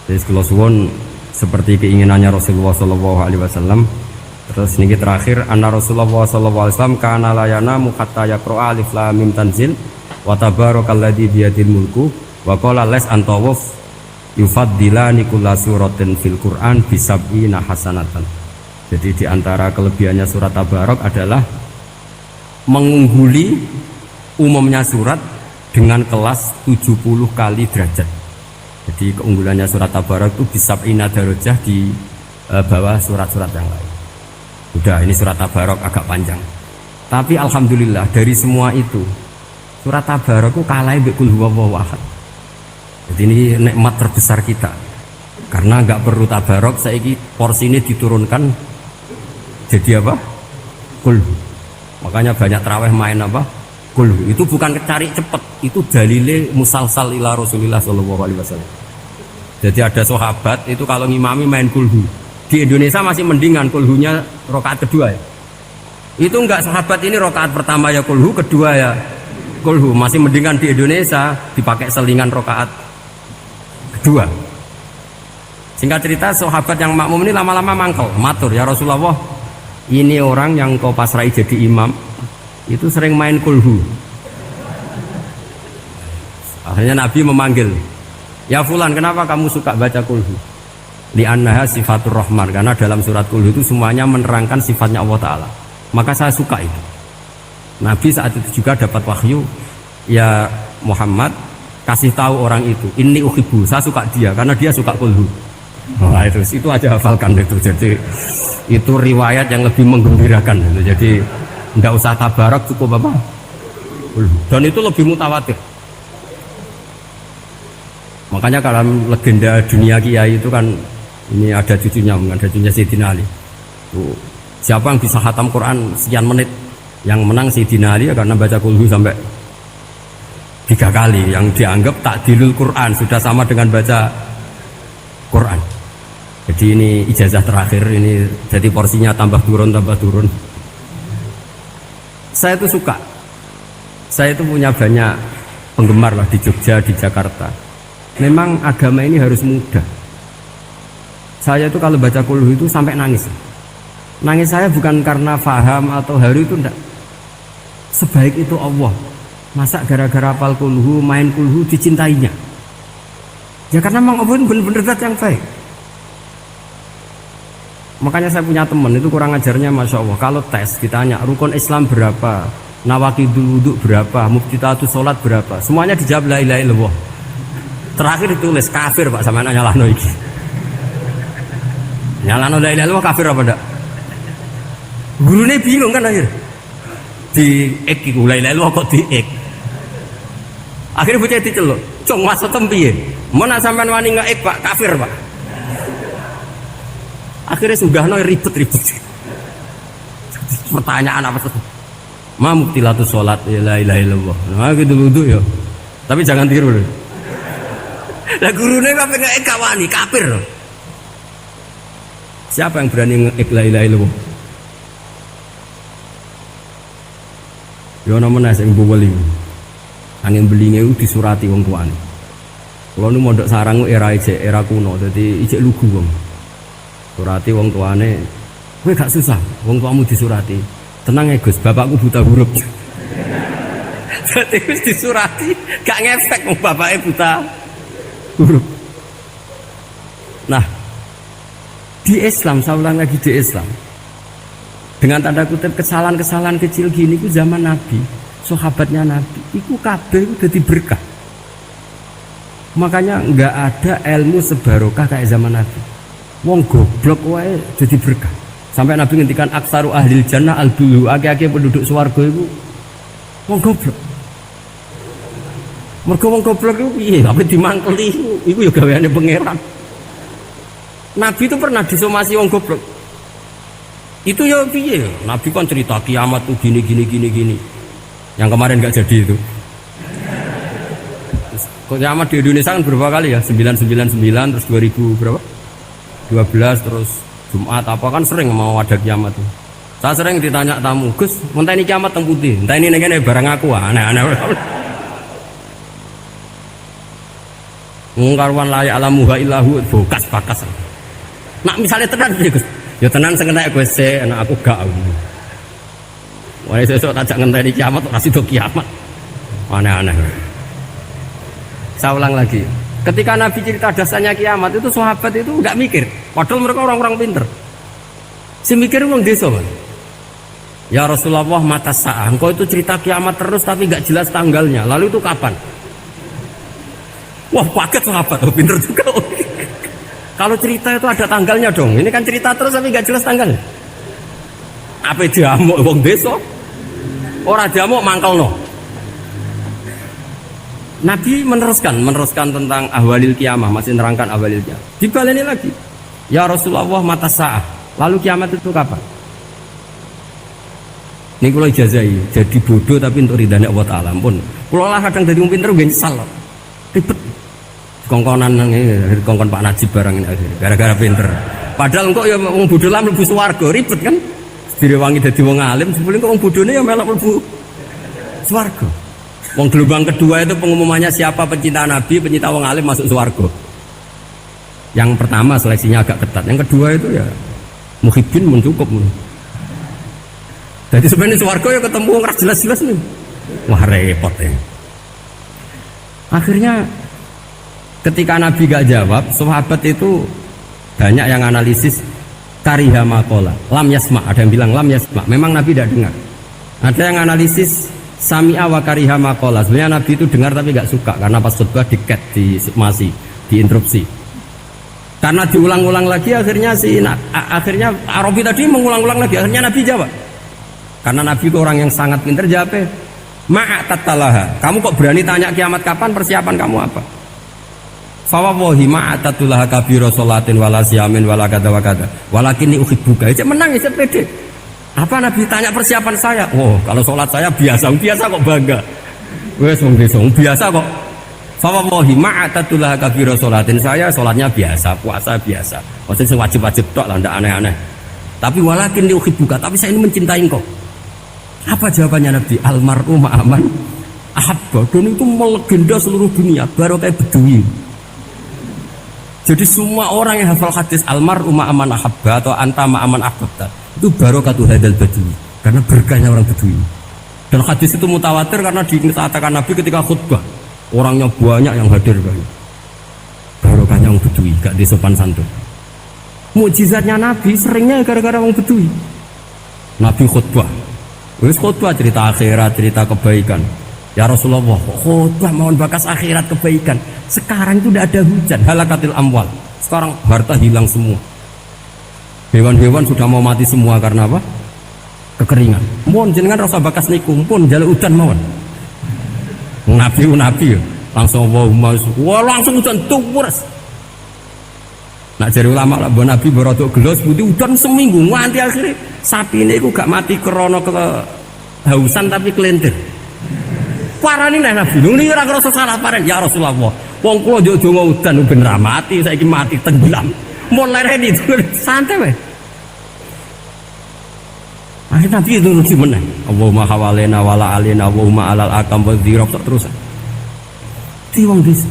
Jadi kula suwun seperti keinginannya Rasulullah sallallahu alaihi wasallam. Terus niki terakhir anna Rasulullah sallallahu alaihi wasallam kana la yanamu hatta yaqra alif lam mim tanzil wa tabarakalladzi biyadil mulku wa qala las antawaf yufaddilani kulla suratin fil Qur'an bisab'ina hasanatan. Jadi di antara kelebihannya surat Tabarak adalah mengungguli umumnya surat dengan kelas 70 kali derajat. Jadi keunggulannya surat Tabarak itu bisab'ina darajah di bawah surat-surat yang lain. Udah, ini surat Tabarak agak panjang. Tapi alhamdulillah dari semua itu surat Tabarak itu kalah mbek Qul huwallahu ahad. Jadi ini nikmat terbesar kita. Karena enggak perlu Tabarak, saiki porsi ini diturunkan jadi apa? Qul. Makanya banyak tarawih main apa? Qul. Itu bukan cari cepet, itu dalile musalsal ila Rasulillah sallallahu alaihi wasallam. Jadi ada sahabat itu kalau ngimami main kulhu. Di Indonesia masih mendingan kulhunya rakaat kedua ya. Itu enggak sahabat ini rakaat pertama ya kulhu, kedua ya kulhu. Masih mendingan di Indonesia dipakai selingan rakaat kedua. Singkat cerita sahabat yang makmum ini lama-lama mangkel, matur ya Rasulullah, ini orang yang kau pasrai jadi imam itu sering main kulhu. Akhirnya Nabi memanggil, ya fulan, kenapa kamu suka baca kulhu? Li'annaha sifatur rahman, karena dalam surat kulhu itu semuanya menerangkan sifatnya Allah Ta'ala. Maka saya suka itu. Nabi saat itu juga dapat wahyu, ya Muhammad, kasih tahu orang itu, inni uhibbu, saya suka dia karena dia suka kulhu. Nah, itu aja hafalkan itu. Jadi itu riwayat yang lebih menggembirakan gitu. Jadi tidak usah Tabarak, cukup apa? Dan itu lebih mutawatir. Makanya kalau legenda dunia kiai itu kan ini ada cucunya Sayyidina Ali. Tuh, siapa yang bisa khatam Quran sekian menit? Yang menang Sayyidina Ali ya, karena baca kulhu sampai 3 kali. Yang dianggap takdilul Quran, sudah sama dengan baca Quran. Jadi ini ijazah terakhir, ini jadi porsinya tambah turun. Saya itu suka. Saya itu punya banyak penggemar lah di Jogja, di Jakarta. Memang agama ini harus mudah. Saya itu kalau baca kulhu itu sampai nangis. Nangis saya bukan karena faham atau haru, itu enggak. Sebaik itu Allah. Masa gara-gara hafal kulhu, main kulhu dicintainya? Ya karena memang Allah benar-benar zat yang baik. Makanya saya punya teman itu kurang ajarnya Masya Allah. Kalau tes ditanya rukun Islam berapa, nawaqidul wudhu berapa, muftitatus sholat berapa, semuanya dijawab la ilaha illallah. Terakhir ditulis kafir Pak, sama nyalano iki. Nyalano la ilaha illallah kafir apa enggak? Gurunya bingung kan akhir. Di ek iku la ilaha illallah kok di ek. Akhirnya bocah diceluk, "Cung maksud piye? Mun sampean wani ngek Pak, kafir Pak." Akhirnya sugahno ribet-ribet. Pertanyaan apa tuh? Ma muktilatus sholat ya la ilaha illallah. Nah gitu wudu ya. Tapi jangan tiru dulu. Lah gurune kok pengen kawani kafir. Siapa yang berani ngek la ilaha illallah? Yo ana menes sing boweli. Angin belinge disurati wong tuane. Kula nu mondok sarang era kuno, dadi ijek lugu wong. Surati wong tuane, kowe gak susah, wong tuamu disurati. Tenang ya Gus, bapakku buta huruf. Jadi Gus disurati, gak ngefek wong bapaknya buta huruf. Nah, di Islam, saya ulang lagi di Islam, dengan tanda kutip kesalahan-kesalahan kecil gini itu zaman Nabi, sahabatnya Nabi, itu kabeh itu jadi berkah. Makanya nggak ada ilmu sebarokah kayak zaman Nabi. Wong goblok wae jadi berkah. Sampai Nabi ngendikan aksaru ahlil jannah al-bulu, akeh-akeh penduduk swarga iku wong goblok. Mergo wong goblok iku piye? Apa dimangkeli iku ya gaweane pangeran. Nabi itu pernah disomasi wong goblok. Itu ya piye? Nabi kan cerita kiamat tuh gini. Yang kemarin enggak jadi itu. Kiamat di Indonesia kan berapa kali ya? 999 terus 2000 berapa? 12 terus Jumat apa kan sering mau ada kiamat tuh. Saya sering ditanya tamu, Gus, entah ini kiamat teng putih, entah ini barang aku aneh-aneh. Ngkarwan la ya'lamuha illahu bokas bakas. Nak misalnya tenan piye Gus? Ya tenan sing entek kowe sik, anak aku gak. Wah sesuk tak ngenteni kiamat ora sida kiamat. Aneh-aneh. Saya ulang lagi. Ketika Nabi cerita dasarnya kiamat itu sahabat itu enggak mikir. Padahal mereka orang-orang pinter. Si mikir wong desa, Mas. Ya Rasulullah mata sa'ah. Engkau itu cerita kiamat terus tapi enggak jelas tanggalnya. Lalu itu kapan? Wah, kaget sahabat. Oh, pinter juga. Kalau cerita itu ada tanggalnya dong. Ini kan cerita terus tapi enggak jelas tanggalnya. Apa diamuk wong desa? Ora diamuk mangkelno. Nabi meneruskan tentang ahwalil kiamah, masih nerangkan ahwalil kiamah. Dibaleni lagi. Ya Rasulullah mata sa'ah. Lalu kiamat itu kapan? Ini kalau ijazai, jadi bodoh tapi untuk ridhanya Allah Ta'ala pun. Kalau lah kadang jadi pinter gue nyesal. Ribet. Kongkonan ini, kongkon Pak Najib barang ini gara-gara pinter. Padahal kok ya wong bodoh lah mlebu swarga, ribet kan? Direwangi dadi wong alim, sebelum kok wong bodone ya melok mlebu swarga. Wong gelombang kedua itu pengumumannya siapa pencinta Nabi, pencinta wong alim masuk swarga. Yang pertama seleksinya agak ketat, yang kedua itu ya muhibbin mencukup. Jadi sebenarnya swarga ya ketemu ngeras jelas-jelas nih. Wah repot ya. Akhirnya ketika Nabi gak jawab, sahabat itu banyak yang analisis kariha maqala, lam yasma, ada yang bilang lam yasma. Memang Nabi tidak dengar. Ada yang analisis sami'a wa kariha maqala. Sebenarnya Nabi itu dengar tapi gak suka karena pas khutbah di-cut, masih diinterupsi. Karena diulang-ulang lagi akhirnya akhirnya Arabi tadi mengulang-ulang lagi, akhirnya Nabi jawab. Karena Nabi itu orang yang sangat pintar, jawabnya ma'atatalaha. Kamu kok berani tanya kiamat kapan, persiapan kamu apa? Fawawahi ma'atatulaha kabiro sholatin wala siyamin wala kada wa kada walakinni uhibbuka. Itu menang, itu pede. Apa Nabi tanya persiapan saya? Oh kalau sholat saya biasa kok bangga. Wes wong desa biasa kok. Fawawahi ma'atatulaha kabiro sholatin, saya sholatnya biasa, puasa biasa. Maksudnya wajib-wajib tok lah, ndak aneh-aneh. Tapi walakinni uhibbuka, tapi saya ini mencintai engkau. Apa jawabannya Nabi? Almar'u ma'aman ahabba. Dan itu melegenda seluruh dunia, baru kayak Bedui. Jadi semua orang yang hafal hadis almar'u ma'aman ahabba atau anta ma'aman ahabba itu barokatuh hadal Bedui, karena berkahnya orang Bedui. Dan hadis itu mutawatir karena dikatakan Nabi ketika khutbah, orangnya banyak yang hadir banyak. Barokahnya orang Bedui, gak disopan santun. Mukjizatnya Nabi seringnya gara-gara orang Bedui. Nabi khutbah, wis khutbah cerita akhirat, cerita kebaikan. Ya Rasulullah, khutbah mohon bakas akhirat kebaikan. Sekarang itu tidak ada hujan, halakatil amwal. Sekarang harta hilang semua. Hewan-hewan sudah mau mati semua karena apa? Kekeringan. Mohon jenengan rasa bakas niku, pun jaluk udan mawon. Nabi langsung wah langsung udan tuwes. Nak jari ulama lah, Nabi berodok gelos putih udan seminggu nganti akhirnya sapi ini aku gak mati krono kehausan tapi kelentir. Parani nih Nabi, ini ora ngerasa salah paran. Ya Rasulullah, wong kula yo donga udan ben ra mati, saiki mati tenggelam. Mun lereni santai wae. Akhirnya Nabi itu lucu meneh. Allahumma hawalena wala alina Allahumma alal akam wa dzirab terus. Di wong desa.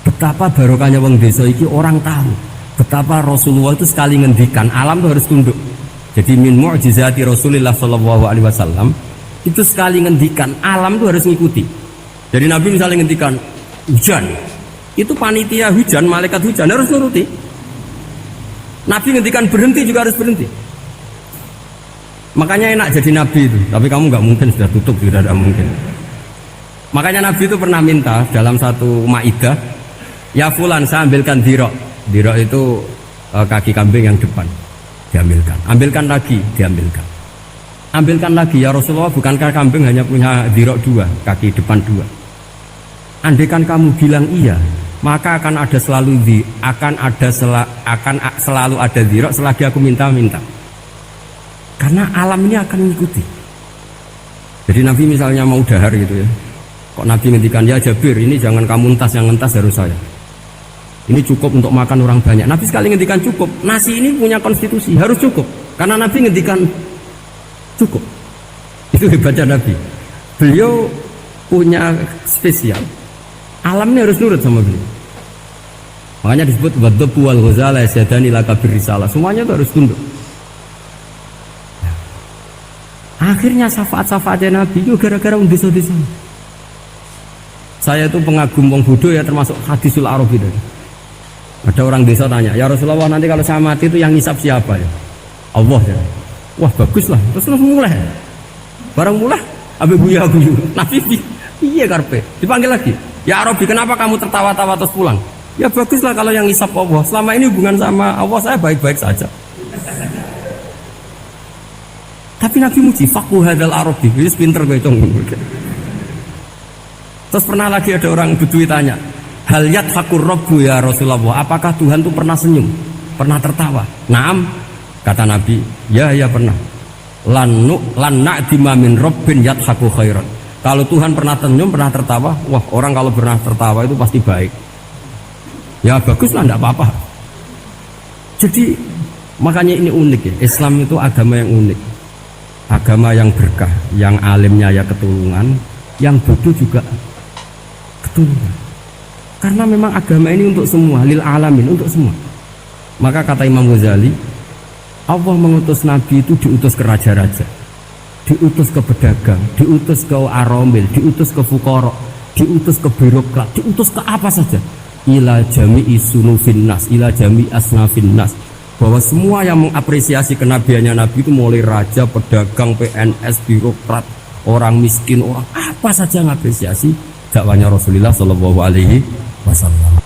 Betapa barokahnya wong desa iki orang tahu. Betapa Rasulullah itu sekali ngendikan alam itu harus tunduk. Jadi min mu'jizati Rasulullah sallallahu alaihi wasallam itu sekali ngendikan alam itu harus ngikuti. Jadi Nabi misalnya ngendikan hujan, itu panitia hujan, malaikat hujan harus nuruti. Nabi ngendikan berhenti juga harus berhenti. Makanya enak jadi Nabi itu. Tapi kamu nggak mungkin, sudah tutup, sudah tidak mungkin. Makanya Nabi itu pernah minta dalam satu maidah, ya fulan saya ambilkan dirok. Dirok itu kaki kambing yang depan, diambilkan. Ambilkan lagi, diambilkan. Ambilkan lagi ya Rasulullah, bukankah kambing hanya punya dirok dua, kaki depan dua? Andaikan kamu bilang iya, maka akan selalu ada dirok selagi aku minta-minta. Karena alam ini akan mengikuti. Jadi Nabi misalnya mau dahar gitu ya, kok Nabi ngendikan ya Jabir, ini jangan kamu entas, yang entas harus saya. Ini cukup untuk makan orang banyak. Nabi sekali ngendikan cukup. Nasi ini punya konstitusi, harus cukup. Karena Nabi ngendikan cukup. Itu hebatnya Nabi. Beliau punya spesial. Alam ini harus nurut sama beliau. Makanya disebut wadhabu wal ghazala yasyadani laka birrisalah. Semuanya itu harus tunduk. Akhirnya syafaat-syafaatnya Nabi itu gara-gara desa-desa. Saya itu pengagum wong Buddha ya, termasuk hadisul Arabi itu. Ada orang desa tanya, ya Rasulullah nanti kalau saya mati itu yang ngisap siapa ya? Allah ya. Wah bagus lah, terus mulai. Barang mulai, abe guya. Nabi iya karpe, dipanggil lagi. Ya Arabi, kenapa kamu tertawa-tawa terus pulang? Ya baguslah kalau yang ngisap Allah. Selama ini hubungan sama Allah saya baik-baik saja. Tapi Nabi muji faqhu hadzal Arabi, wis pinter kowe itu. Terus pernah lagi ada orang Bedui tanya, hal yadhakur rabbu ya Rasulullah, apakah Tuhan itu pernah senyum, pernah tertawa? Naam, kata Nabi, ya pernah. Lan na'dima min rabbin yadhaku khairan. Kalau Tuhan pernah senyum, pernah tertawa, wah orang kalau pernah tertawa itu pasti baik. Ya baguslah, enggak apa-apa. Jadi makanya ini unik ya, Islam itu agama yang unik. Agama yang berkah, yang alimnya ya ketulungan, yang bodoh juga ketulungan. Karena memang agama ini untuk semua, lil alamin, untuk semua. Maka kata Imam Ghazali, Allah mengutus Nabi itu diutus ke raja-raja, diutus ke pedagang, diutus ke aromil, diutus ke fukara, diutus ke birokrat, diutus ke apa saja. Ila jami'i sunufin nas, ila jami'i asnafin nas. Bahwa semua yang mengapresiasi kenabiannya Nabi itu mulai raja, pedagang, PNS, birokrat, orang miskin, orang apa saja mengapresiasi dakwahnya Rasulullah Shallallahu Alaihi Wasallam.